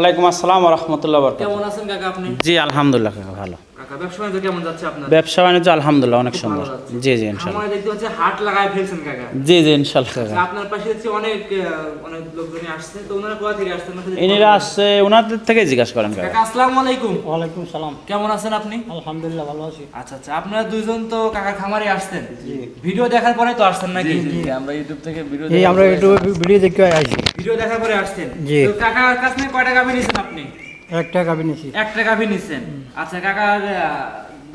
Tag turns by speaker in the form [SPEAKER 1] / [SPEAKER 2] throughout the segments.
[SPEAKER 1] ওয়ালাইকুম আসসালাম ওয়া রাহমাতুল্লাহি ওয়া বারাকাতুহু।
[SPEAKER 2] কেমন আছেন কাকা আপনি?
[SPEAKER 1] জি আলহামদুলিল্লাহ কাকা ভালো।
[SPEAKER 2] কাকা ব্যবসা বাণিজ্য কেমন যাচ্ছে আপনার?
[SPEAKER 1] ব্যবসা বাণিজ্য আলহামদুলিল্লাহ অনেক সুন্দর। জি জি ইনশাআল্লাহ।
[SPEAKER 2] আমরা দেখতে পাচ্ছি হাট লাগায় ফেলছেন কাকা।
[SPEAKER 1] জি জি ইনশাআল্লাহ কাকা।
[SPEAKER 2] আপনার পাশে দেখছি অনেক লোকজনই আসছে, তো ওনারা কোথা থেকে আসছেন?
[SPEAKER 1] ইনারা আসছে ওনাদের থেকে জিজ্ঞাসা করেন কাকা।
[SPEAKER 2] কাকা আসসালামু আলাইকুম।
[SPEAKER 3] ওয়ালাইকুম সালাম।
[SPEAKER 2] কেমন আছেন আপনি?
[SPEAKER 3] আলহামদুলিল্লাহ ভালো আছি।
[SPEAKER 2] আচ্ছা আচ্ছা, আপনারা দুইজন তো কাকার খামারে আসছেন। জি। ভিডিও দেখার পরে তো আসছেন নাকি?
[SPEAKER 3] জি
[SPEAKER 2] আমরা ইউটিউব থেকে ভিডিও
[SPEAKER 3] আমরা ইউটিউবে ভিডিও দেখে আসি।
[SPEAKER 2] ভিডিও দেখার পরে আসছেন।
[SPEAKER 3] জি।
[SPEAKER 2] তো কাকার কাছ থেকে কয় টাকা নিছেন আপনি?
[SPEAKER 3] 1 টাকা নিয়েছি।
[SPEAKER 2] 1 টাকা নিছেন। আচ্ছা কাকার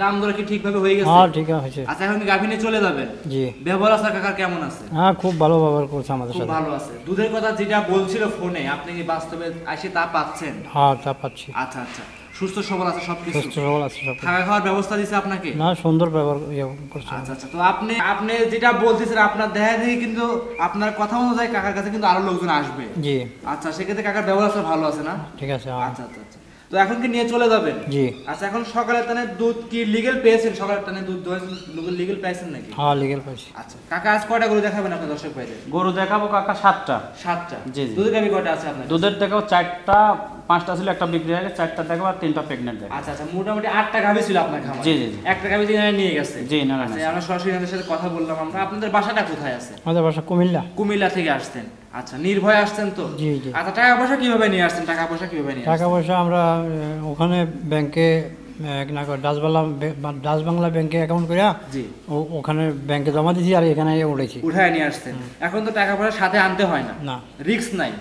[SPEAKER 2] দাম দর কি ঠিকভাবে হয়ে গেছে?
[SPEAKER 3] হ্যাঁ ঠিক আছে।
[SPEAKER 2] আচ্ছা এখন কি গাভী নিয়ে চলে যাবেন? জি। ব্যবহার আছে কাকার কেমন আছে?
[SPEAKER 3] হ্যাঁ খুব ভালো ব্যবহার করছে আমাদের
[SPEAKER 2] সাথে। খুব ভালো আছে। দুধের কথা যেটা বলছিল ফোনে, আপনি কি বাস্তবে এসে তা পাচ্ছেন?
[SPEAKER 3] হ্যাঁ তা পাচ্ছি।
[SPEAKER 2] আচ্ছা আচ্ছা, সুস্থ সবল আছে সবকিছু?
[SPEAKER 3] সুস্থ সবল আছে সব।
[SPEAKER 2] খাওয়া খাওয়ার ব্যবস্থা দিছে আপনাকে?
[SPEAKER 3] না সুন্দর ব্যবহার করছে।
[SPEAKER 2] আচ্ছা আচ্ছা, তো আপনি যেটা বলতেছেন আপনার দেখা দেখি কিন্তু আপনার কথা অনুযায়ী কাকার কাছে কিন্তু আরো লোকজন আসবে। জি। আচ্ছা সেক্ষেত্রে কাকার ব্যবহার ভালো আছে না? ঠিক আছে। আচ্ছা আচ্ছা আচ্ছা, তো এখন কি নিয়ে চলে যাবেন? জি। আচ্ছা এখন সকালে টানে দুধ কি লিগ্যাল পেয়েছেন? সকালে টানে দুধ লিগ্যাল পেয়েছেন নাকি? হ্যাঁ লিগ্যাল পেয়েছি। আচ্ছা কাকা আজ কয়টা গরু দেখাবেন আপনার দর্শক ভাইদের?
[SPEAKER 1] গরু দেখাবো কাকা 7টা।
[SPEAKER 2] 7টা?
[SPEAKER 1] জি জি।
[SPEAKER 2] দুধের গাভী কয়টা আছে আপনার?
[SPEAKER 1] দুধের দেখাবো 4টা, 5টা ছিল, একটা বিক্রি হয়ে গেছে, 4টা দেখাবো আর 3টা প্রেগন্যান্ট দেখাবো।
[SPEAKER 2] আচ্ছা আচ্ছা, মোটামুটি 8টা গাভী ছিল আপনার খামারে? জি জি। একটা গাভী নিয়ে গেছে? জি না। আচ্ছা আমরা সরাসরি এনাদের সাথে কথা বললাম। আপনাদের বাসাটা কোথায় আছে?
[SPEAKER 3] আমাদের বাসা কুমিল্লা।
[SPEAKER 2] কুমিল্লা থেকে আসছেন? আচ্ছা নির্ভয় আসছেন তো? জি জি। আচ্ছা টাকা পয়সা কিভাবে নিয়ে আসছেন? টাকা পয়সা আমরা ওখানে ব্যাংকে ডাচ বাংলা ব্যাংকে অ্যাকাউন্ট করে ওখানে ব্যাংকে জমা দিয়েছি আর এখানে উঠায় নিয়ে আসছেন। এখন তো টাকা পয়সা সাথে আনতে হয় না? না, রিস্ক নাই।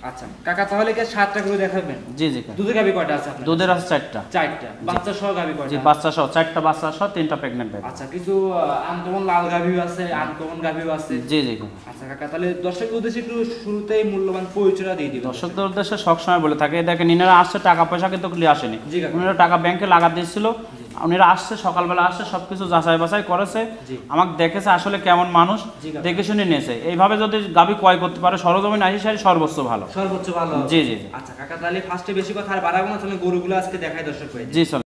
[SPEAKER 2] আচ্ছা কাকা তাহলে কি 7টা করে দেখাবেন? জি জি। দুধের গাভী কয়টা আছে আপনার? দুধের আছে 4টা। 4টা বাচ্চা সহ গাভী কয়টা? জি বাচ্চা সহ 4টা বাচ্চা সহ 3টা প্রেগন্যান্ট গাভী। আচ্ছা কিছু আনকমন লাল গাভীও আছে, আনকমন গাভীও আছে? জি জি। আচ্ছা কাকা তাহলে দর্শকদের উদ্দেশ্যে একটু শুরুতেই মূল্যবান পরিচয়টা দিয়ে দিন। দর্শকদের উদ্দেশ্যে সবসময় বলে থাকে দেখেন ইনারা আসছে টাকা পয়সা কিন্তু আসেনি, উনারা টাকা ব্যাংকে লাগা দিয়েছিল। উনারা আসছে সকালবেলা আসছে সবকিছু যাচাই বাছাই করেছে, আমাকে দেখেছে আসলে কেমন মানুষ, দেখে শুনে নিয়েছে। এইভাবে যদি গাভী ক্রয় করতে পারে সরজমিন আসি সারি সর্বোচ্চ ভালো। জি জি। আচ্ছা কাকা তাহলে ফার্স্টে বেশি কথা আর বাড়াবো না, তাহলে গরুগুলো আজকে দেখাই দর্শক ভাই। জি চল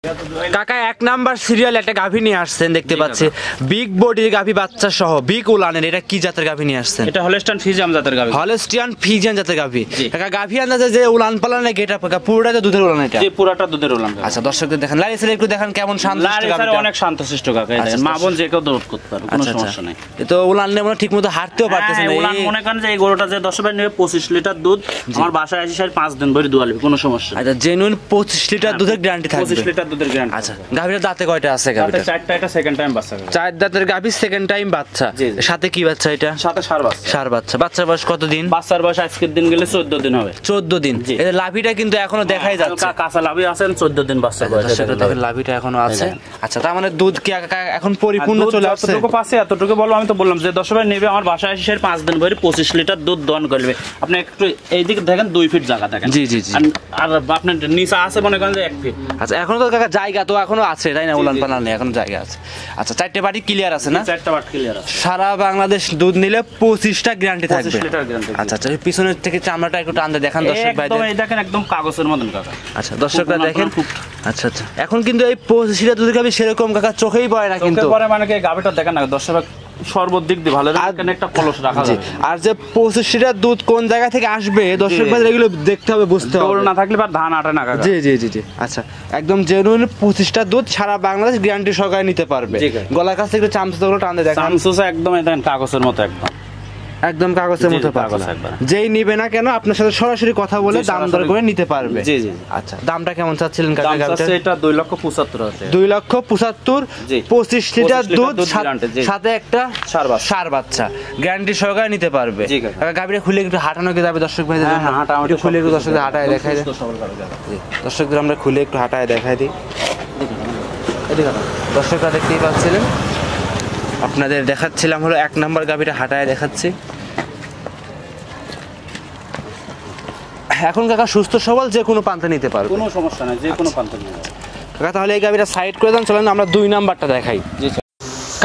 [SPEAKER 2] কাকা 1 নাম্বার সিরিয়াল একটা গাভী নিয়ে আসছেন দেখতে পাচ্ছি, বিগ বডির গাভী বাচ্চা সহ, বিগ উলানের। এটা কি জাতের গাভী নিয়ে আসছেন? এটা হলস্টিয়ান ফ্রিজিয়ান জাতের গাভী। হলস্টিয়ান ফ্রিজিয়ান জাতের গাভী। কাকা গাভী আন্দাজে যে উলান পালানে গেটা পুরোটা দুধের উলান? এটা জি পুরোটা দুধের উলান। আচ্ছা দর্শকদের দেখেন লাইসের একটু দেখেন কেমন শান্ত গাভী। অনেক শান্তশিষ্ট কাকা, মা বোন যে কেউ দৌড় করতে পারে, কোনো সমস্যা নাই। তো উলান নেমন ঠিকমতো হাঁটতেও পারতেছে না। উলান মনে করেন যে এই গরুটা যে 10 ভাই নেবে 25 লিটার দুধ, আমার বাসায় আসি সারি 5 দিন ধরে দুয়ালবে, কোনো সমস্যা। আচ্ছা জেনুইন 25 লিটার দুধের গ্যারান্টি থাকবে? 25 লিটার দুধের গ্যারান্টি। আচ্ছা গাভীর দাঁতে কয়টা আছে? গাভীর 4টা। এটা সেকেন্ড টাইম বাচ্চা। 4 দাঁতের গাভী সেকেন্ড টাইম বাচ্চা। সাথে কি বাচ্চা? এটা সাথে ষাঁড় বাচ্চা। ষাঁড় বাচ্চা। বাচ্চার বয়স কত দিন? বাচ্চার বয়স আজকের দিন গেলে 14 দিন হবে। 14 দিন। এটা লাভিটা কিন্তু এখনো দেখাই যাচ্ছে, কাঁচা লাভি আছে, 14 দিন বাচ্চা বয়স। দেখেন লাভিটা এখনো আছে। আচ্ছা তার মানে দুধ কি এখন পরিপূর্ণ চলে আসছে? এতটুকু পাচ্ছে, এতটুকু বলো। আমি তো বললাম যে 10 ভাই নেবে আমার বাসায় আসি সারি 5 দিন ধরে 25 লিটার দুধ দহন করবে। আপনি একটু এইদিকে দেখেন 2 ফিট জায়গা দেখেন। জি জি জি। আর আপনার নিচে আছে মনে করেন যে 1 ফিট। আচ্ছা এখনো তো কাকা জায়গা তো এখনো আছে তাই না? উলান পালান নেই, এখনো জায়গা আছে। আচ্ছা 4টে বাটি ক্লিয়ার আছে না? 4টা বাটি ক্লিয়ার আছে। সারা বাংলাদেশ দুধ নিলে 25টা গ্যারান্টি থাকবে। 25 লিটার গ্যারান্টি। আচ্ছা আচ্ছা পিছনের থেকে চামড়াটা একটু টান দিয়ে দেখান দর্শক ভাই। একদম এই দেখেন একদম কাগজের মতন কাকা। আচ্ছা দর্শকরা দেখেন। আচ্ছা আচ্ছা এখন কিন্তু এই 25 লিটার দুধের গাভী সেরকম কাকা চোখেই পড়ে না কিন্তু। চোখে পড়ে মানে কি গাভীটা দেখেন না দর্শক সর্বদিক দিয়ে ভালো দেখেন একটা কলস রাখা যায়। আর যে 25 লিটার দুধ কোন জায়গা থেকে আসবে দর্শক ভাই এগুলো দেখতে হবে, বুঝতে হবে। না থাকলে আর ধান আটে না কাকা। জি জি জি জি। আচ্ছা একদম জেনুইন 25টা দুধ সারা বাংলাদেশ গ্যারান্টি সহকারে নিতে পারবে। গলার কাছ থেকে চামচুগুলো টান দিয়ে দেখেন। চামচুসা একদম দেখেন কাগজের মতো, একদম কাগজের মতো পাতলা। যেই নিবে না কেন আপনার সাথে সরাসরি কথা বলে দাম দর করে নিতে পারবে। জি জি। আচ্ছা দামটা কেমন চাচ্ছিলেন কাকা? দামটা এটা 2,75,000 আছে। 2,75,000 25 লিটার দুধ সাথে একটা ষাঁড় বাচ্চা গ্যারান্টি সহকারে নিতে পারবে। কাকা গাভীটা খুলে একটু হাঁটানো কি যাবে দর্শক ভাই? হ্যাঁ হাঁটানো খুলে একটু দর্শকদের হাঁটায় দেখাই দেয়। দর্শকদের আমরা খুলে একটু হাঁটায় দেখাই দিই। দর্শকরা দেখতেই পাচ্ছিলেন, আপনাদের দেখাচ্ছিলাম হলো 1 নাম্বার গাভীটা হাঁটায় দেখাচ্ছি। এখন কাকা সুস্থ সবল যে কোনো পান্তা নিতে পারবে, কোনো সমস্যা নাই, যে কোনো পান্তা নিতে পারবে। কাকা তাহলে এই গাভীটা সাইড করে দেন, চলেন আমরা 2 নাম্বারটা দেখাই।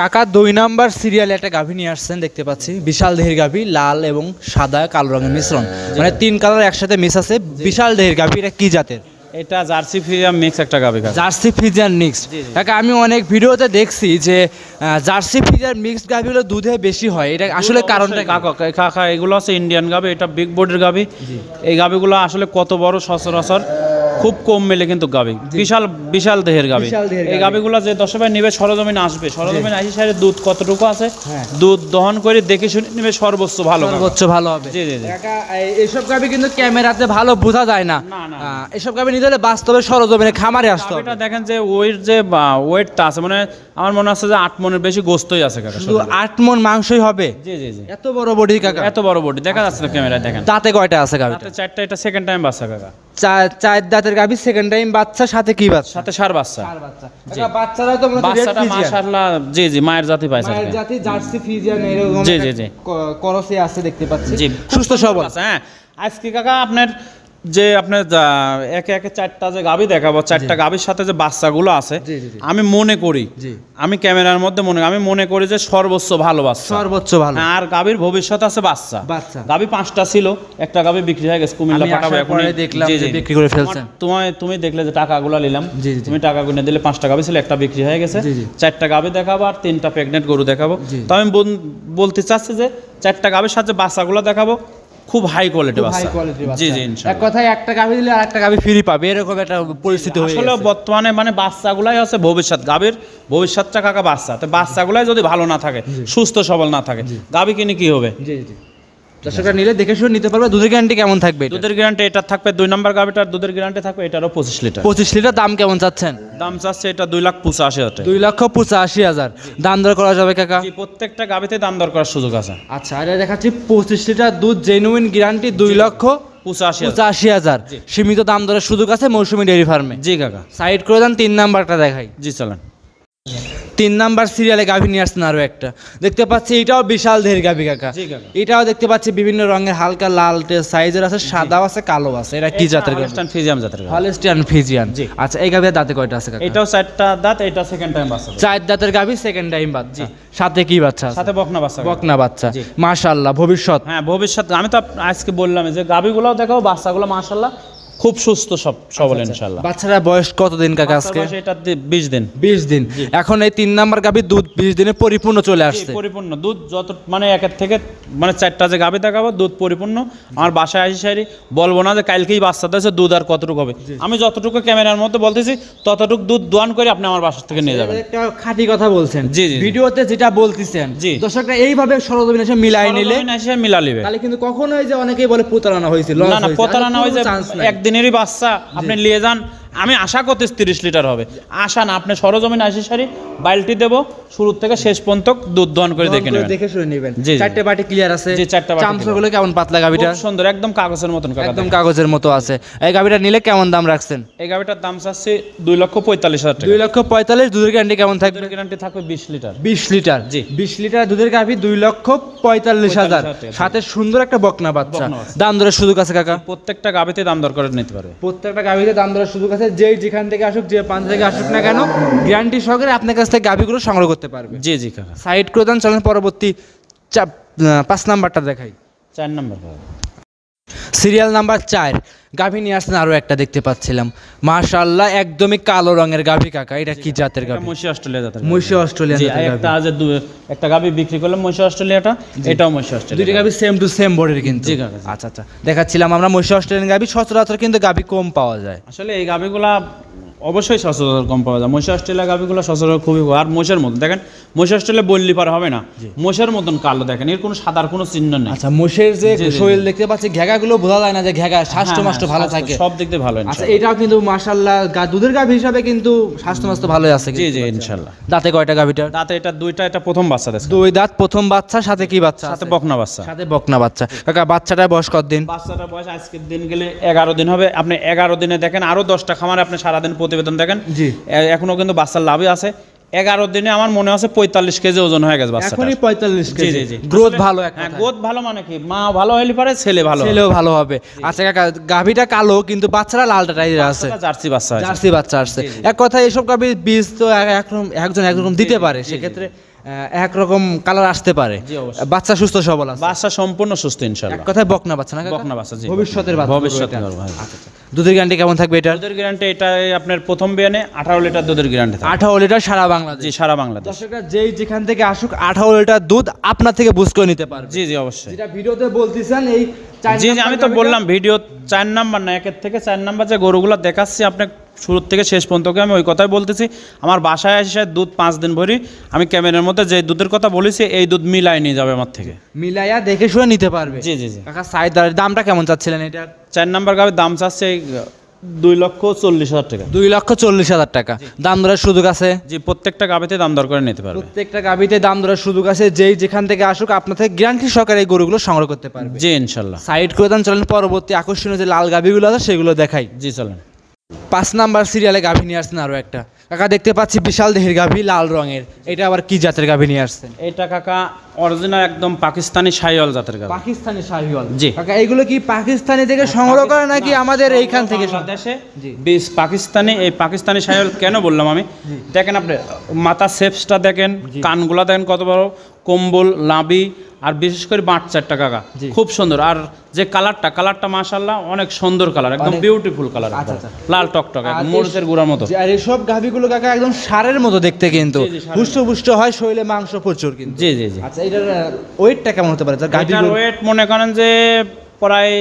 [SPEAKER 4] কাকা 2 নাম্বার সিরিয়ালে একটা গাভী নিয়ে আসছেন দেখতে পাচ্ছি, বিশাল দেহের গাভী, লাল এবং সাদা কালো রঙের মিশ্রণ, মানে 3 কালার একসাথে মিশ আছে। বিশাল দেহের গাভী, এটা কি জাতের?
[SPEAKER 1] এটা জার্সি ফ্রিজিয়ান মিক্স একটা গাভী কাকা।
[SPEAKER 4] জার্সি ফ্রিজিয়ান মিক্স কাকা, আমি অনেক ভিডিওতে দেখছি যে জার্সি ফ্রিজিয়ান মিক্স গাভীগুলো দুধে বেশি হয়, এটা আসলে কারণটা কি?
[SPEAKER 1] কাকা এগুলো হচ্ছে ইন্ডিয়ান গাভী, এটা বিগ বডির গাভী। এই গাভীগুলো আসলে কত বড় সচরাচর খুব কম মেলে কিন্তু গাভী, বিশাল বিশাল দেহের গাভী। এই গাভীগুলো যে দর্শক ভাই নেবে সরজমিনে আসবে, সরজমিনে আসি সাইডে দুধ কতটুকু আছে দুধ দহন করে দেখে শুনে নেবে, সর্বোচ্চ ভালো
[SPEAKER 4] হবে। জি জি কাকা, এইসব গাভী কিন্তু ক্যামেরাতে ভালো বোঝা যায় না, এসব গাভী নিতে হলে বাস্তবে সরজমিনে খামারে আসতে হবে।
[SPEAKER 1] এটা দেখেন যে ওয়েটটা আছে, মানে আমার মনে আছে যে 8 মনের বেশি গোস্তই আছে কাকা,
[SPEAKER 4] শুধু 8 মন মাংসই হবে।
[SPEAKER 1] জি জি জি,
[SPEAKER 4] এত বড় বডি কাকা,
[SPEAKER 1] এত বড় বডি দেখা যাচ্ছে না ক্যামেরায়, দেখেন।
[SPEAKER 4] দাঁতে কয়টা আছে গাভীটা?
[SPEAKER 1] দাঁতে 4টা, এটা সেকেন্ড টাইম বাচ্চা কাকা।
[SPEAKER 4] 4 দাঁতের গাভী, সেকেন্ড টাইম বাচ্চা, সাথে কি বাচ্চা?
[SPEAKER 1] সাথে ষাঁড় বাচ্চা।
[SPEAKER 4] কাকা বাচ্চারা তো
[SPEAKER 1] বাচ্চাটা মাশাআল্লাহ, জি জি মায়ের জাতি পাইছে,
[SPEAKER 4] মায়ের জাতি জার্সি ফ্রিজিয়ান এরকম
[SPEAKER 1] জি জি জি
[SPEAKER 4] করসে আছে দেখতে পাচ্ছি,
[SPEAKER 1] জি
[SPEAKER 4] সুস্থ সবল।
[SPEAKER 1] হ্যাঁ আজকে কাকা আপনার যে আপনার একে একে 4টা যে গাভী দেখাবো, 4টা গাভীর সাথে যে বাচ্চাগুলো আছে, আমি মনে করি, আমি ক্যামেরার মধ্যে আমি মনে করি যে সর্বোচ্চ ভালো বাচ্চা,
[SPEAKER 4] সর্বোচ্চ ভালো।
[SPEAKER 1] আর গাভীর ভবিষ্যৎ আছে বাচ্চা। গাভী 5টা ছিল, একটা গাভী বিক্রি হয়ে গেছে, কুমিল্লা পাঠাবো এখন
[SPEAKER 4] দেখলাম যে বিক্রি করে ফেলছেন।
[SPEAKER 1] তুমি দেখলে যে টাকাগুলো নিলাম, তুমি টাকা গুনে দিলে 5টা গাভী ছিল, একটা বিক্রি হয়ে গেছে। 4টা গাভী দেখাবো আর 3টা প্রেগনেন্ট গরু দেখাবো। তো আমি বলতে চাচ্ছি যে 4টা গাভীর সাথে বাচ্চাগুলো দেখাবো, খুব হাই কোয়ালিটি বাচ্চা। জি জি ইনশাআল্লাহ।
[SPEAKER 4] এক কথায় একটা গাভী দিলে আরেকটা গাভী ফ্রি পাবে, এরকম একটা পরিস্থিতি হয়ে গেছে
[SPEAKER 1] আসলে বর্তমানে, মানে বাচ্চাগুলাই আছে ভবিষ্যৎ, গাভীর ভবিষ্যৎটা কাকা বাচ্চা। তো বাচ্চাগুলাই যদি ভালো না থাকে, সুস্থ সবল না থাকে, গাভী কিনে কি হবে? জি জি,
[SPEAKER 4] দর্শকরা নিলে দেখে শুনে নিতে পারবে। দুধের গ্যারান্টি কেমন থাকবে?
[SPEAKER 1] দুধের গ্যারান্টি এটা থাকবে 2 নম্বর গাভীটার দুধের গ্যারান্টি থাকবে এটারও 25 লিটার।
[SPEAKER 4] 25 লিটার। দাম কেমন চাচ্ছেন?
[SPEAKER 1] দাম চাচ্ছে এটা 2,85,000 টাকা।
[SPEAKER 4] 2,85,000 দাম দর করা যাবে কাকা?
[SPEAKER 1] জি, প্রত্যেকটা গাভীতে দাম দর করার সুযোগ আছে।
[SPEAKER 4] আচ্ছা, এটা দেখাচ্ছি 25 লিটার দুধ, জেনুইন গ্যারান্টি, 2,85,000। সীমিত দাম দরের সুযোগ আছে মৌসুমী ডেইরি ফার্মে।
[SPEAKER 1] জি কাকা,
[SPEAKER 4] সাইড করে দেন। 3 নাম্বারটা দেখাই।
[SPEAKER 1] জি চলেন।
[SPEAKER 4] 3 নাম্বার সিরিয়ালে গাভী নিয়ে আসছেন আরো একটা, দেখতে পাচ্ছি এটাও বিশাল দেহের গাভী কাকা। এটাও দেখতে পাচ্ছি বিভিন্ন রঙের, হালকা লাল সাইজের আছে, সাদা আছে, কালো আছে। এটা কি জাতের গাভী?
[SPEAKER 1] হলস্টাইন ফ্রিজিয়ান জাতের গাভী।
[SPEAKER 4] Holstein Friesian. আচ্ছা, এই গাভীর দাঁতে কয়টা আছে কাকা?
[SPEAKER 1] এটাও 4টা দাঁত, এটা সেকেন্ড টাইম বাচ্চা।
[SPEAKER 4] 4 দাঁতের গাভী, সেকেন্ড টাইম বাচ্চা। সাথে কি বাচ্চা?
[SPEAKER 1] সাথে বকনা বাচ্চা।
[SPEAKER 4] বকনা বাচ্চা, মাশাআল্লাহ। ভবিষ্যৎ?
[SPEAKER 1] হ্যাঁ ভবিষ্যৎ, আমি তো আজকে বললাম যে গাভীগুলোও দেখাবো, বাচ্চাগুলো মাশাআল্লাহ খুব সুস্থ সবল ইনশাআল্লাহ।
[SPEAKER 4] বাচ্চারা বয়স কতদিন কাকা আজকে?
[SPEAKER 1] এটা 20 দিন।
[SPEAKER 4] 20 দিন। এখন এই 3 নাম্বার গাভী দুধ 20 দিনে পরিপূর্ণ চলে আসছে।
[SPEAKER 1] পরিপূর্ণ দুধ যত, মানে একের থেকে মানে 4টা যে গাভী দেখাবো দুধ পরিপূর্ণ। আমার বাসায় আসি সারি বলবো না যে কালকেই বাচ্চা দিয়েছে, দুধ আর কতটুকু হবে, আমি যতটুকু ক্যামেরার মধ্যে বলতেছি ততটুকু দুধ দোয়ান করে আপনি আমার বাসা থেকে নিয়ে যাবেন।
[SPEAKER 4] একটা খাঁটি কথা বলছেন।
[SPEAKER 1] জি জি,
[SPEAKER 4] ভিডিওতে যেটা বলতেছেন, দর্শকরা এইভাবে সরজমিনে এসে মিলাই নিলে, তাহলে কিন্তু কখনোই যে অনেকেই বলে প্রতারণা হয়েছিল,
[SPEAKER 1] না না প্রতারণা হয়েছে, একদিনেরই বাচ্চা আপনি নিয়ে যান। আমি আশা করতে 30 লিটার হবে, আশা না, আপনি সরজমিনে আসি সারি বালতি দেবো, শুরু থেকে শেষ পর্যন্ত দুধ দহন করে দেখে
[SPEAKER 4] শুনে নেবেন। 4টে বাটি ক্লিয়ার আছে।
[SPEAKER 1] জি 4টা বাটি।
[SPEAKER 4] চামচগুলো কেমন পাতলা গাভীটা?
[SPEAKER 1] খুব সুন্দর, একদম কাগজের মতন কাকা,
[SPEAKER 4] একদম কাগজের মতো আছে। এই গাভীটা নিলে কেমন দাম রাখছেন?
[SPEAKER 1] এই গাভীটার দাম চাচ্ছে 2,45,000 টাকা।
[SPEAKER 4] 2,45,000। দুধের গ্যারান্টি কেমন থাকবে?
[SPEAKER 1] দুধের গ্যারান্টি থাকবে 20 লিটার।
[SPEAKER 4] 20 লিটার। জি 20 লিটার দুধের গাভী, 2,45,000। সাথে সুন্দর একটা বকনা বাচ্চা। দাম দরের সুযোগ আছে কাকা?
[SPEAKER 1] প্রত্যেকটা গাভীতে দাম দর করে নিতে পারবে।
[SPEAKER 4] প্রত্যেকটা গাভীতে দাম দরের সুযোগ আছে। যেখান থেকে আসুক, যে প্রান্ত থেকে আসুক না কেন, গ্যারান্টি সহকারে আপনার কাছ থেকে গাভীগুলো সংগ্রহ করতে পারবে।
[SPEAKER 1] জি জি কাকা।
[SPEAKER 4] সাইড করে দেন, চলেন পরবর্তী 5 নাম্বারটা দেখাই।
[SPEAKER 1] 4 নাম্বার
[SPEAKER 4] সিরিয়াল নাম্বার 4 গাভী নিয়ে আসছেন আরো একটা, দেখতে পাচ্ছিলাম মাশাআল্লাহ একদমই কালো রঙের গাভী কাকা। এটা কি জাতের গাভী?
[SPEAKER 1] মহিষী অস্ট্রেলিয়া জাতের।
[SPEAKER 4] মহিষী অস্ট্রেলিয়ান জাতের গাভী।
[SPEAKER 1] একটা আছে, একটা গাভী বিক্রি করলাম মহিষী অস্ট্রেলিয়াটা, এটাও মহিষী অস্ট্রেলিয়া।
[SPEAKER 4] দুইটা গাভী সেম টু সেম বডির কিন্তু। জি কাকা। আচ্ছা আচ্ছা, দেখাচ্ছিলাম আমরা মহিষী অস্ট্রেলিয়ান গাভী। সচরাচর কিন্তু গাভী কম পাওয়া যায়।
[SPEAKER 1] আসলে এই গাভীগুলা অবশ্যই সচরাচর কম পাওয়া যায়। মহিষী অস্ট্রেলিয়া গাভীগুলো সচরাচর খুবই, আর মহিষের মতন দেখেন, মহিষী অস্ট্রেলিয়া বললি পার হবে না, মহিষের মতন কালো দেখেন, এর কোনো সাদার কোনো চিহ্ন নেই।
[SPEAKER 4] আচ্ছা, মহিষের যে শরীর দেখতে পাচ্ছি, ঘেগাগুলো বোঝা যায় না যে ঘেগা, স্বাস্থ্য ভালো থাকে,
[SPEAKER 1] সব দিক দিয়ে ভালো।
[SPEAKER 4] আচ্ছা, এটাও কিন্তু মাশাআল্লাহ দুধের গাভী হিসাবে কিন্তু স্বাস্থ্য ভালোই আছে।
[SPEAKER 1] জি জি ইনশাআল্লাহ।
[SPEAKER 4] দাঁতে কয়টা গাভীটা?
[SPEAKER 1] দাঁতে এটা 2টা, এটা প্রথম বাচ্চা দেয়।
[SPEAKER 4] 2 দাঁত, প্রথম বাচ্চা। সাথে কি বাচ্চা?
[SPEAKER 1] সাথে বকনা বাচ্চা।
[SPEAKER 4] সাথে বকনা বাচ্চা। কাকা বাচ্চাটার বয়স কতদিন?
[SPEAKER 1] বাচ্চাটার বয়স আজকের দিন গেলে 11 দিন হবে। আপনি 11 দিনে দেখেন, আরো 10টা খামারে আপনি সারাদিন প্রতিবেদন দেখেন, জি এখনো কিন্তু বাচ্চার লাভই আছে। 11 দিনে আমার মনে আছে 45 কেজি ওজন হয়ে গেছে বাচ্চাটা।
[SPEAKER 4] এখনই 45 কেজি।
[SPEAKER 1] জি জি,
[SPEAKER 4] গ্রোথ ভালো।
[SPEAKER 1] হ্যাঁ গ্রোথ ভালো, মানে কি মা ভালো হইলে পারে ছেলেও ভালো হবে।
[SPEAKER 4] আচ্ছা কাকা, গাভীটা কালো কিন্তু বাচ্চারা লালটা টাইপের আছে।
[SPEAKER 1] জার্সি বাচ্চা
[SPEAKER 4] আসছে। এক কথা, এসব গাভীর বীজ তো একজন একরকম দিতে পারে, সেক্ষেত্রে একরকম কালার আসতে পারে।
[SPEAKER 1] জি, অবশ্যই।
[SPEAKER 4] বাচ্চা সুস্থ সবল আছে,
[SPEAKER 1] বাচ্চা সম্পূর্ণ সুস্থ ইনশাআল্লাহ।
[SPEAKER 4] এক কথায় বকনা বাচ্চা না কাকা?
[SPEAKER 1] বকনা বাচ্চা, জি।
[SPEAKER 4] ভবিষ্যতের বাচ্চা,
[SPEAKER 1] ভবিষ্যতের
[SPEAKER 4] এটা।
[SPEAKER 1] গরু, ভাই।
[SPEAKER 4] আচ্ছা আচ্ছা। দুধের গ্যারান্টি কেমন থাকবে এটা?
[SPEAKER 1] দুধের গ্যারান্টি এটা আপনার প্রথম বিয়ানে 18 লিটার দুধের গ্যারান্টি থাকে।
[SPEAKER 4] 18 লিটার সারা বাংলাদেশ।
[SPEAKER 1] জি, সারা বাংলাদেশ।
[SPEAKER 4] দর্শকরা যেই যেখান থেকে আসুক 18 লিটার দুধ আপনার থেকে বুঝ করে নিতে পারবে।
[SPEAKER 1] জি জি, অবশ্যই।
[SPEAKER 4] যেটা ভিডিওতে বলতেছেন এই
[SPEAKER 1] জি জি, আমি তো বললাম ভিডিও 4 নাম্বার না, 1 থেকে 4 নাম্বার যে গরুগুলো দেখাচ্ছি আপনাকে শুরু থেকে শেষ পর্যন্ত, আমি ওই কথাই বলতেছি। আমার বাসায় এসে দুধ 5 দিন ভরি, আমি ক্যামেরার মধ্যে যে দুধের কথা বলেছি এই দুধ মিলাই নিয়ে যাবে আমার থেকে।
[SPEAKER 4] মিলাইয়া দেখে শুনে নিতে পারবে।
[SPEAKER 1] জি জি জি।
[SPEAKER 4] কাকা সাইদার দামটা কেমন চাচ্ছিলেন এটা?
[SPEAKER 1] 4 নাম্বার গাবির দাম চাচ্ছে 2,40,000 টাকা।
[SPEAKER 4] 2,40,000 টাকা। দাম দরের সুযোগ আছে?
[SPEAKER 1] জি, প্রত্যেকটা গাবিতে দাম দর করে নিতে পারবে।
[SPEAKER 4] প্রত্যেকটা গাবিতে দাম দরের সুযোগ আছে, যেই যেখান থেকে আসুক আপনার থেকে গ্যারান্টি সহকারে এই গরুগুলো সংগ্রহ করতে পারবে।
[SPEAKER 1] জি ইনশাল্লাহ।
[SPEAKER 4] সাইড করে দেন, চলেন পরবর্তী আকর্ষণীয় যে লাল গাবিগুলো আছে সেগুলো দেখাই।
[SPEAKER 1] জি চলেন।
[SPEAKER 4] 5 নাম্বার সিরিয়ালে গাভী নিয়ে আসছেন আরো একটা। কাকা দেখতে পাচ্ছি বিশাল দেহের গাভী, লাল রঙের। এটা আবার কি জাতের গাভী নিয়ে আসছেন?
[SPEAKER 1] এটা কাকা অরিজিনাল একদম পাকিস্তানি শাহিওয়াল জাতের গাভি।
[SPEAKER 4] পাকিস্তানি শাহিওয়াল।
[SPEAKER 1] জি।
[SPEAKER 4] কাকা এগুলো কি পাকিস্তানি থেকে সংগ্রহ করে নাকি আমাদের এইখান থেকে?
[SPEAKER 1] বাংলাদেশে বেশ পাকিস্তানি, এই পাকিস্তানি শাহিওয়াল কেন বললাম আমি, দেখেন আপনি মাথা শেপসটা দেখেন, কানগুলা দেখেন কত বড়, কম্বল লাভি, আর বিশেষ করে বাচ্চারটা কাকা খুব সুন্দর। আর যে কালারটা মাশাআল্লাহ অনেক সুন্দর কালার, একদম বিউটিফুল কালার, লাল টকটক, একদম মরিচের গুঁড়ার মতো।
[SPEAKER 4] আর এইসব গাভীগুলো কাকা একদম সারের মতো দেখতে, কিন্তু হুষ্ট হয়, শরীরে মাংস প্রচুর কিন্তু।
[SPEAKER 1] জি জি জি।
[SPEAKER 4] আচ্ছা, এটার ওয়েটটা কেমন হতে পারে?
[SPEAKER 1] গাভীর ওয়েট মনে করেন যে প্রায়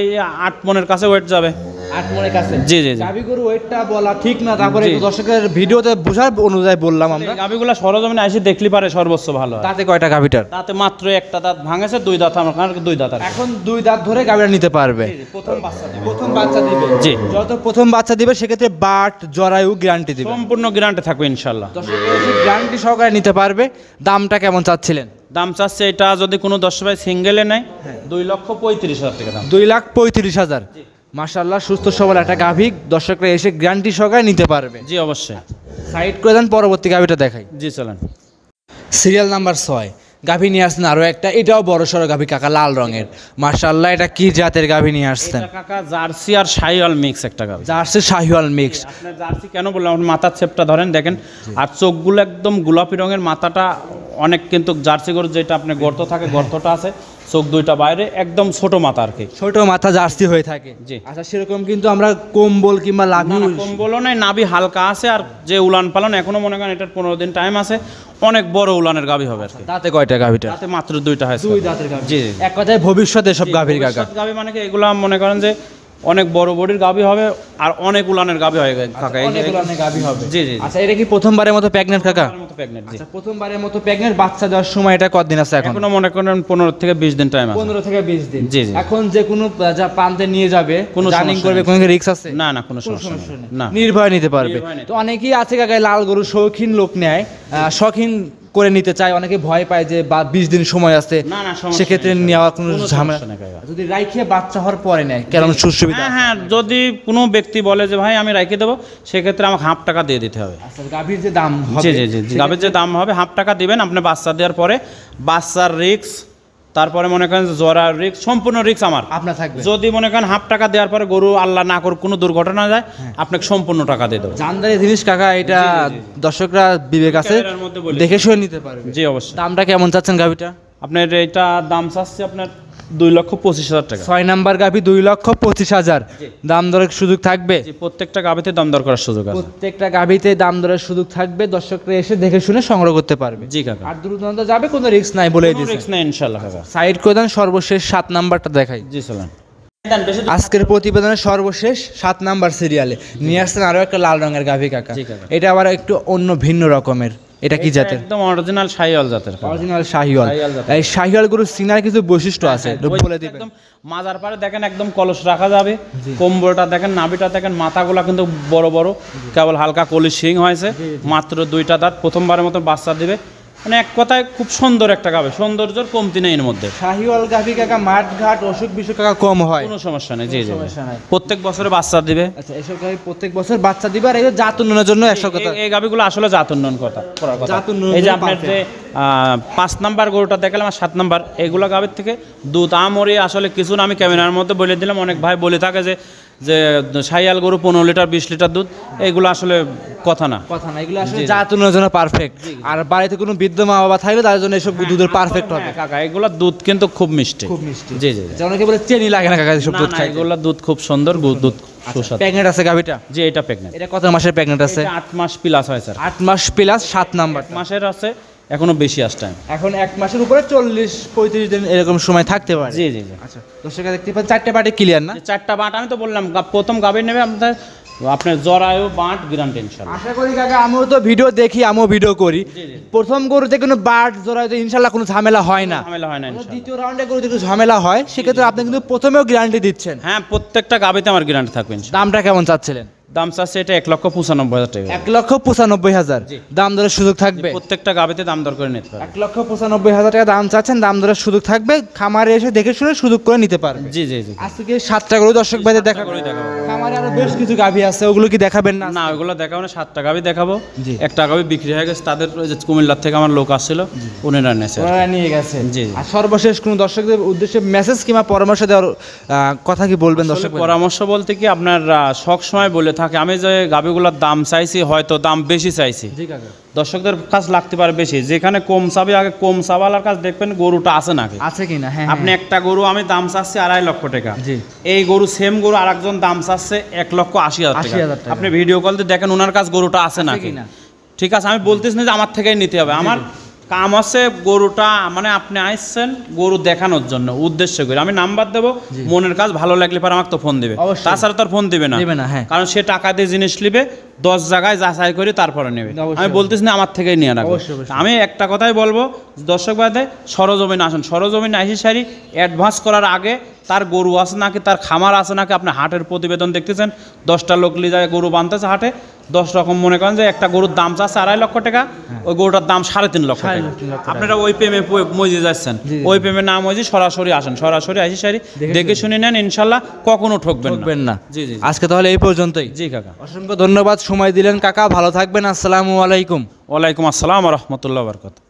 [SPEAKER 1] 8 মনের কাছে ওয়েট যাবে।
[SPEAKER 4] 8 মনের কাছে?
[SPEAKER 1] জি জি জি।
[SPEAKER 4] গাভী গরু ওয়েটটা বলা ঠিক না, তারপরে দর্শকের ভিডিওতে বোঝার অনুযায়ী বললাম আমরা।
[SPEAKER 1] গাভীগুলো সরজমিনে এসে দেখলি পারে সর্বোচ্চ ভালো হয়।
[SPEAKER 4] তাতে কয়টা গাভীটার?
[SPEAKER 1] তাতে মাত্র একটা দাঁত ভাঙেছে, 2 দাঁত আমার কারণ 2 দাঁত।
[SPEAKER 4] এখন 2 দাঁত ধরে গাভীরা নিতে পারবে।
[SPEAKER 1] প্রথম বাচ্চা দিবে।
[SPEAKER 4] প্রথম বাচ্চা দিবে?
[SPEAKER 1] জি।
[SPEAKER 4] যত প্রথম বাচ্চা দিবে সেক্ষেত্রে বাট জরায়ু গ্যারান্টি দিবে।
[SPEAKER 1] সম্পূর্ণ গ্যারান্টি থাকবে ইনশাআল্লাহ।
[SPEAKER 4] দর্শকের গ্যারান্টি সহকারে নিতে পারবে। দামটা কেমন চাচ্ছিলেন?
[SPEAKER 1] দাম চাচ্ছে এটা যদি কোনো 10 ভাই সিঙ্গেলে নেয় 2,35,000 টাকা দাম।
[SPEAKER 4] 2,35,000। মাশাআল্লাহ, সুস্থ সবল একটা গাভী, দর্শকরা এসে গ্যারান্টি সহকারে নিতে পারবে।
[SPEAKER 1] জি অবশ্যই।
[SPEAKER 4] সাইড করে দেন, পরবর্তী গাভীটা দেখাই।
[SPEAKER 1] জি চলেন।
[SPEAKER 4] সিরিয়াল নাম্বার 6 গাভী নিয়ে আসছেন আরো একটা। এটাও বড় সড়ো গাভী কাকা, লাল রঙের। মাশাআল্লাহ, এটা কি জাতের গাভী নিয়ে আসছেন?
[SPEAKER 1] এটা কাকা জার্সি আর শাহিওয়াল মিক্স একটা গাভী।
[SPEAKER 4] Jersey Sahiwal mix.
[SPEAKER 1] আপনার জার্সি কেন বললাম, আপনার মাথার ছেপটা ধরেন দেখেন, আর চোখগুলো একদম গোলাপি রঙের, মাথাটা অনেক কিন্তু জার্সি গরু যেটা আপনার গর্ত থাকে, গর্তটা আছে, চোখ দুইটা বাইরে, একদম ছোট মাথা আর কি,
[SPEAKER 4] ছোট মাথা জার্সি হয়ে থাকে।
[SPEAKER 1] জি।
[SPEAKER 4] আচ্ছা, সেরকম কিন্তু আমরা কম্বল কিংবা লাভি
[SPEAKER 1] কম্বলও নাই, নাভি হালকা আছে, আর যে উলান পালন এখনো মনে করেন এটার 15 দিন টাইম আছে, অনেক বড় উলানের গাভী হবে আর কি।
[SPEAKER 4] দাঁতে কয়টা গাভীটা?
[SPEAKER 1] তাতে মাত্র 2টা হয়েছে।
[SPEAKER 4] 2 দাঁতের গাভী।
[SPEAKER 1] জি।
[SPEAKER 4] এক কথায় ভবিষ্যতে সব গাভীর কাকা।
[SPEAKER 1] ভবিষ্যৎ গাভী মানে কি এগুলা মনে করেন যে অনেক বড় বডির গাভী হবে, আর অনেক উলানের গাভী হয় কাকা।
[SPEAKER 4] অনেক উলানের গাভী হবে।
[SPEAKER 1] জি জি।
[SPEAKER 4] আচ্ছা, এটা কি প্রথমবারের মতো প্রেগন্যান্ট কাকা?
[SPEAKER 1] প্রেগনেন্ট। জি।
[SPEAKER 4] আচ্ছা, প্রথমবারের মতো প্রেগন্যান্ট। বাচ্চা দেওয়ার সময় এটা কতদিন আছে এখন?
[SPEAKER 1] এখনো মনে করেন 15 থেকে 20 দিন টাইম আছে।
[SPEAKER 4] 15 থেকে 20 দিন।
[SPEAKER 1] জি জি।
[SPEAKER 4] এখন যে কোনো যা প্রান্তে নিয়ে যাবে,
[SPEAKER 1] কোনো
[SPEAKER 4] জার্নিং
[SPEAKER 1] সমস্যা
[SPEAKER 4] করবে,
[SPEAKER 1] নেই।
[SPEAKER 4] কোনো রিস্ক আছে?
[SPEAKER 1] না না, কোনো সমস্যা নেই। না,
[SPEAKER 4] নির্ভয় নিতে পারবে।
[SPEAKER 1] নির্ভয় নিতে
[SPEAKER 4] তো অনেকেই আছে কাকা লাল গরু শৌখিন লোক নেয়, শৌখিন করে নিতে চায়, অনেকে ভয় পায় যে 20 দিন সময় আছে,
[SPEAKER 1] না না, সমস্যা
[SPEAKER 4] সেক্ষেত্রে
[SPEAKER 1] নেই।
[SPEAKER 4] নেওয়ার কোনো
[SPEAKER 1] কোনো
[SPEAKER 4] ঝামেলা
[SPEAKER 1] সমস্যা নেই কাকা।
[SPEAKER 4] যদি রাইখে বাচ্চা হওয়ার পরে নেয় কেমন সুবিধা?
[SPEAKER 1] হ্যাঁ হ্যাঁ, যদি কোনো ব্যক্তি বলে যে ভাই আমি রাখি দেবো, সেক্ষেত্রে আমাকে ½ টাকা দিয়ে দিতে হবে।
[SPEAKER 4] আচ্ছা, গাভীর যে দাম হবে,
[SPEAKER 1] জি জি জি, গাভীর যে দাম হবে ½ টাকা দিবেন আপনি। বাচ্চা দেওয়ার পরে বাচ্চার রিক্স, তারপরে মনে করেন জরার রিক্স, সম্পূর্ণ রিক্স আমার
[SPEAKER 4] আপনার থাকবে।
[SPEAKER 1] যদি মনে করেন ½ টাকা দেওয়ার পরে গরু আল্লাহ না করে কোনো দুর্ঘটনা যায়, আপনাকে সম্পূর্ণ টাকা দিয়ে দেবো।
[SPEAKER 4] জানদারি জিনিস কাকা, এটা দর্শকরা বিবেক আছে,
[SPEAKER 1] ক্যামেরার মধ্যে বলে
[SPEAKER 4] দেখে শুনে নিতে পারবে।
[SPEAKER 1] জি অবশ্যই।
[SPEAKER 4] দামটা কেমন চাচ্ছেন গাভীটা?
[SPEAKER 1] আপনার এটা দাম চাচ্ছে আপনার 2,25,000 টাকা।
[SPEAKER 4] 6 নাম্বার গাভী 2,25,000। দাম দরের সুযোগ থাকবে?
[SPEAKER 1] জি, প্রত্যেকটা গাভীতে দাম দর করার সুযোগ আছে।
[SPEAKER 4] প্রত্যেকটা গাভীতে দাম দরের সুযোগ থাকবে, দর্শকরা এসে দেখে শুনে সংগ্রহ করতে পারবে।
[SPEAKER 1] জি কাকা।
[SPEAKER 4] আর দূর দূরান্ত যাবে, কোনো রিস্ক নাই বলে
[SPEAKER 1] কোনো
[SPEAKER 4] দিয়েছে।
[SPEAKER 1] রিস্ক নেই ইনশাআল্লাহ কাকা।
[SPEAKER 4] সাইড করে দেন, সর্বশেষ 7 নাম্বারটা দেখাই।
[SPEAKER 1] জি চলেন।
[SPEAKER 4] আজকের প্রতিবেদনের সর্বশেষ 7 নাম্বার সিরিয়ালে নিয়ে আসছেন আরো একটা লাল রঙের গাভী কাকা।
[SPEAKER 1] জি কাকা।
[SPEAKER 4] এটা আবার একটু অন্য ভিন্ন রকমের। এটা কি জাতের?
[SPEAKER 1] একদম অরিজিনাল শাহিওয়াল জাতের কাকা।
[SPEAKER 4] অরিজিনাল শাহিওয়াল।
[SPEAKER 1] শাহিওয়াল জাতের।
[SPEAKER 4] এই শাহিওয়াল গরুর সিনার কিছু বৈশিষ্ট্য আছে, একটু বলে দিবেন।
[SPEAKER 1] একদম মাজার পারে দেখেন একদম কলস রাখা যাবে, কম্বলটা দেখেন, নাভিটা দেখেন, মাথাগুলা কিন্তু বড় বড়, কেবল হালকা কলি শিং হয়েছে, মাত্র 2টা দাঁত, প্রথমবারের মতো বাচ্চা দিবে। মানে এক কথায় খুব সুন্দর একটা গাবে, সৌন্দর্যের কমতি নেই এর মধ্যে।
[SPEAKER 4] শাহিওয়াল গাভী কাকা মাঠ ঘাট অসুখ বিসুখ কাকা কম হয়?
[SPEAKER 1] কোনো সমস্যা নেই। জি জি,
[SPEAKER 4] সমস্যা নাই।
[SPEAKER 1] প্রত্যেক বছরে বাচ্চা দিবে।
[SPEAKER 4] আচ্ছা, এসব গাভী প্রত্যেক বছর বাচ্চা দিবে, আর এই জাত উন্নয়নের জন্য একশো কথা।
[SPEAKER 1] এই গাভিগুলো আসলে জাত উন্নয়ন করার কথা।
[SPEAKER 4] জাত উন্নয়ন
[SPEAKER 1] এই যে
[SPEAKER 4] জন্য
[SPEAKER 1] আপনার যে 5 নাম্বার গরুটা দেখালাম আর 7 নাম্বার, এগুলো গাভির থেকে দুধ আমরে আসলে কিছু না, আমি ক্যামেরার মধ্যে বলে দিলাম। অনেক ভাই বলে থাকে যে যে সাইয়াল গরু 15 লিটার 20 লিটার দুধ, এইগুলো আসলে কথা না।
[SPEAKER 4] এগুলো আসলে জাত উন্নয়নের জন্য পারফেক্ট। আর বাড়িতে কোনো বৃদ্ধ মা বাবা থাকলে তাদের জন্য এসব দুধের পারফেক্ট হবে।
[SPEAKER 1] কাকা এগুলা দুধ কিন্তু খুব মিষ্টি,
[SPEAKER 4] খুব মিষ্টি।
[SPEAKER 1] জি জি।
[SPEAKER 4] অনেকে বলে চেনি লাগে না কাকা এসব দুধ খাই।
[SPEAKER 1] এগুলা দুধ খুব সুন্দর, দুধ সুস্বাদু।
[SPEAKER 4] প্রেগনেন্ট আছে গাভিটা?
[SPEAKER 1] জি, এটা প্রেগনেন্ট।
[SPEAKER 4] এটা কত মাসের প্রেগনেন্ট আছে?
[SPEAKER 1] 8 মাস প্লাস হয় স্যার।
[SPEAKER 4] 8 মাস প্লাস 7 নাম্বার
[SPEAKER 1] মাসের আছে, এখনো বেশি আসছে টাইম।
[SPEAKER 4] এখন 1 মাসের উপরে 40-35 দিন এরকম সময় থাকতে পারে।
[SPEAKER 1] জি জি জি।
[SPEAKER 4] আচ্ছা, দর্শকরা দেখতে পাচ্ছেন 4টে বাটে ক্লিয়ার না?
[SPEAKER 1] 4টা বাট আমি তো বললাম, প্রথম গাভী নেবে আপনার জরায়ু বাট গ্যারান্টি ইনশাআল্লাহ।
[SPEAKER 4] আশা করি কাকা, আমিও তো ভিডিও দেখি, আমিও ভিডিও করি, প্রথম গরুতে কোনো বাট জরায়ুতে ইনশাআল্লাহ কোনো ঝামেলা হয় না।
[SPEAKER 1] ঝামেলা হয় না ইনশাআল্লাহ।
[SPEAKER 4] দ্বিতীয় রাউন্ডে গরুতে কিছু ঝামেলা হয়, সেক্ষেত্রে আপনি কিন্তু প্রথমেও গ্যারান্টি দিচ্ছেন।
[SPEAKER 1] হ্যাঁ, প্রত্যেকটা গাভীতে আমার গ্যারান্টি থাকবে ইনশাআল্লাহ।
[SPEAKER 4] দামটা কেমন চাচ্ছিলেন?
[SPEAKER 1] দাম চাচ্ছে এটা 1,95,000 টাকা।
[SPEAKER 4] 1,95,000 দাম দরের সুযোগ থাকবে?
[SPEAKER 1] প্রত্যেকটা গাভীতে দাম দর করে নিতে পারবে।
[SPEAKER 4] 1,95,000 টাকা দাম চাচ্ছেন, দাম দরের সুযোগ থাকবে, খামারে এসে দেখে শুনে সুযোগ করে নিতে পারবে।
[SPEAKER 1] জি জি জি।
[SPEAKER 4] আজকে 7টা গরু দর্শক ভাইদের দেখাবো। খামারে আরো বেশ কিছু গাভী আছে, ওগুলো কি দেখাবেন না?
[SPEAKER 1] না, ওগুলো দেখাবো না, 7টা গাভী দেখাবো।
[SPEAKER 4] জি।
[SPEAKER 1] একটা গাভী বিক্রি হয়ে গেছে, তাদের ওই যে কুমিল্লার থেকে আমার লোক আসছিল, উনিরা নিয়েছে।
[SPEAKER 4] ওরা নিয়ে গেছে।
[SPEAKER 1] জি।
[SPEAKER 4] আর সর্বশেষ কোন দর্শকদের উদ্দেশ্যে মেসেজ কিংবা পরামর্শ দেওয়ার কথা কি বলবেন দর্শক?
[SPEAKER 1] পরামর্শ বলতে কি, আপনার সব সময় বলে থাকে, আমি যে গাভীগুলোর দাম চাইছি হয়তো দাম বেশি চাইছি,
[SPEAKER 4] জি কাকা।
[SPEAKER 1] দর্শকদের কাছ লাগতে পারে বেশি, যেখানে কম চাবে আগে কম চাওয়ালার কাছ দেখবেন গরুটা আছে নাকি,
[SPEAKER 4] আছে কিনা। হ্যাঁ,
[SPEAKER 1] আপনি একটা গরু আমি দাম চাচ্ছি 2.5 লক্ষ টাকা,
[SPEAKER 4] জি।
[SPEAKER 1] এই গরু সেম গরু আরেকজন দাম চাচ্ছে 1,80,000
[SPEAKER 4] 80,000
[SPEAKER 1] টাকা,
[SPEAKER 4] টাকা।
[SPEAKER 1] আপনি ভিডিও কল দিয়ে দেখেন ওনার কাছে গরুটা আছে নাকি।
[SPEAKER 4] কিনা।
[SPEAKER 1] ঠিক আছে, আমি বলতেছি না যে আমার থেকেই নিতে হবে, আমার কাম আছে গরুটা, মানে আপনি আসছেন গরু দেখানোর জন্য উদ্দেশ্য করে, আমি নাম্বার দেবো, মনের কাজ ভালো লাগলে পরে আমাকে তো ফোন দিবে,
[SPEAKER 4] অবশ্যই।
[SPEAKER 1] তাছাড়া তার ফোন দিবে না।
[SPEAKER 4] হ্যাঁ।
[SPEAKER 1] কারণ সে টাকা দিয়ে জিনিস নিবে, 10 জায়গায় যাচাই করে তারপরে নেবে।
[SPEAKER 4] অবশ্যই।
[SPEAKER 1] আমি বলতেছি না আমার থেকেই নিয়ে রাখবো।
[SPEAKER 4] অবশ্যই, অবশ্যই।
[SPEAKER 1] আমি একটা কথাই বলবো, দর্শক ভাইদের সরজমিনে আসেন, সরজমিনে আসি সারি অ্যাডভান্স করার আগে তার গরু আছে নাকি, তার খামার আছে নাকি, আপনি হাটের প্রতিবেদন দেখতেছেন, 10টা লোক নিয়ে যায় গরু বানতেছে হাটে, 10 রকম মনে করেন যে একটা গরুর দাম চাচ্ছে 2.5 লক্ষ টাকা, ওই গরুটার দাম 3.5 লক্ষ টাকা। আপনারা ওই প্রেমে মজে যাচ্ছেন, ওই প্রেমে না মজে সরাসরি আসেন, সরাসরি আসি সারি দেখে শুনে নেন, ইনশাল্লাহ কখনো ঠকবেন না। জি জি।
[SPEAKER 4] আজকে তাহলে এই পর্যন্তই।
[SPEAKER 1] জি কাকা,
[SPEAKER 4] অসংখ্য ধন্যবাদ, সময় দিলেন কাকা, ভালো থাকবেন। আসসালামু আলাইকুম।
[SPEAKER 1] ওয়ালাইকুম আসসালাম ওয়া রাহমাতুল্লাহি ওয়া বারাকাতুহু।